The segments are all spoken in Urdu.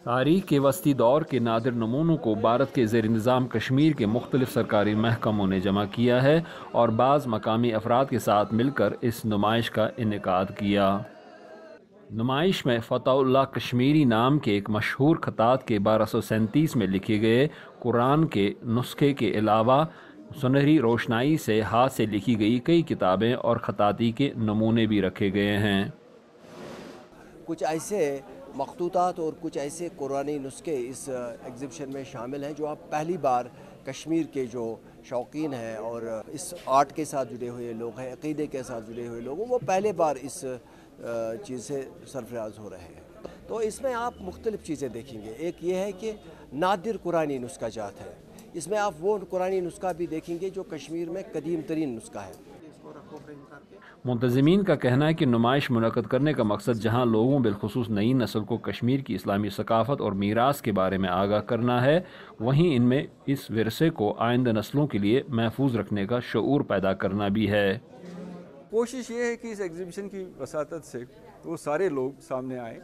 تاریخ کے وسطی دور کے نادر نمونوں کو بھارت کے زیر نظام کشمیر کے مختلف سرکاری محکموں نے جمع کیا ہے اور بعض مقامی افراد کے ساتھ مل کر اس نمائش کا انعقاد کیا۔ نمائش میں فتح اللہ کشمیری نام کے ایک مشہور خطاط کے 1237 میں لکھے گئے قرآن کے نسخے کے علاوہ سنہری روشنائی سے ہاتھ سے لکھی گئی کئی کتابیں اور خطاطی کے نمونے بھی رکھے گئے ہیں۔ کچھ ایسے مخطوطات اور کچھ ایسے قرآنی نسخے اس ایگزیبیشن میں شامل ہیں جو آپ پہلی بار کشمیر کے جو شوقین ہیں اور اس آرٹ کے ساتھ جڑے ہوئے لوگ ہیں، عقیدے کے ساتھ جڑے ہوئے لوگ ہیں، وہ پہلے بار اس چیز سے سرفراز ہو رہے ہیں۔ تو اس میں آپ مختلف چیزیں دیکھیں گے۔ ایک یہ ہے کہ نادر قرآنی نسخہ جات ہے، اس میں آپ وہ قرآنی نسخہ بھی دیکھیں گے جو کشمیر میں قدیم ترین نسخہ ہے۔ منتظمین کا کہنا ہے کہ نمائش منعقد کرنے کا مقصد جہاں لوگوں بالخصوص نئی نسل کو کشمیر کی اسلامی ثقافت اور میراث کے بارے میں آگاہ کرنا ہے، وہیں ان میں اس ورثے کو آئندہ نسلوں کے لیے محفوظ رکھنے کا شعور پیدا کرنا بھی ہے۔ کوشش یہ ہے کہ اس ایگزیبیشن کی وساطت سے وہ سارے لوگ سامنے آئیں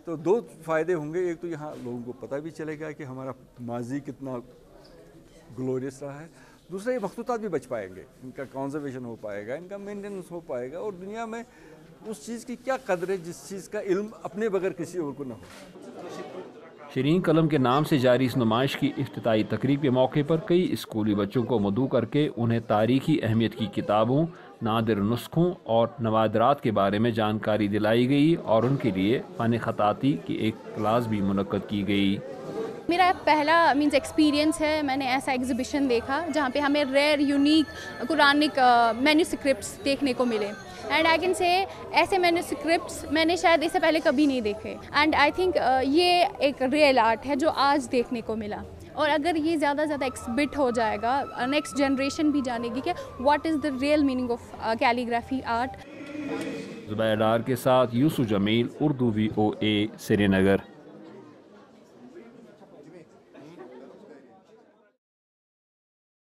تو دو فائدے ہوں گے۔ ایک تو یہاں لوگوں کو پتہ بھی چلے گا کہ ہمارا ماضی کتنا گلوریس رہا ہے، دوسرا یہ مخطوطات بھی بچ پائیں گے، ان کا کنزرویشن ہو پائے گا، ان کا مینٹیننس ہو پائے گا، اور دنیا میں اس چیز کی کیا قدر ہے جس چیز کا علم اپنے بغیر کسی اور کو نہ ہو۔ شیرین قلم کے نام سے جاری اس نمائش کی افتتاحی تقریب کے موقع پر کئی اسکولی بچوں کو مدعو کر کے انہیں تاریخی اہمیت کی کتابوں، نادر نسخوں اور نوادرات کے بارے میں جانکاری دلائی گئی اور ان کے لیے فن خطاطی کی ایک کلاس بھی منعقد کی گئی۔ میرا پہلا ایکسپیرینس ہے، میں نے ایسا ایگزیبیشن دیکھا جہاں پہ ہمیں ریئر یونیک قرآنک مینوسکرپٹس دیکھنے کو ملے، اینڈ آئی کین سے ایسے مینوسکرپٹس میں نے شاید اس سے پہلے کبھی نہیں دیکھے، اینڈ آئی تھنک یہ ایک ریئل آرٹ ہے جو آج دیکھنے کو ملا، اور اگر یہ زیادہ زیادہ ایکسبٹ ہو جائے گا نیکسٹ جنریشن بھی جانے گی کہ what is the real meaning of calligraphy art. Zubair Dar کے ساتھ یوسف جمیل، اردو VOA، سری نگر۔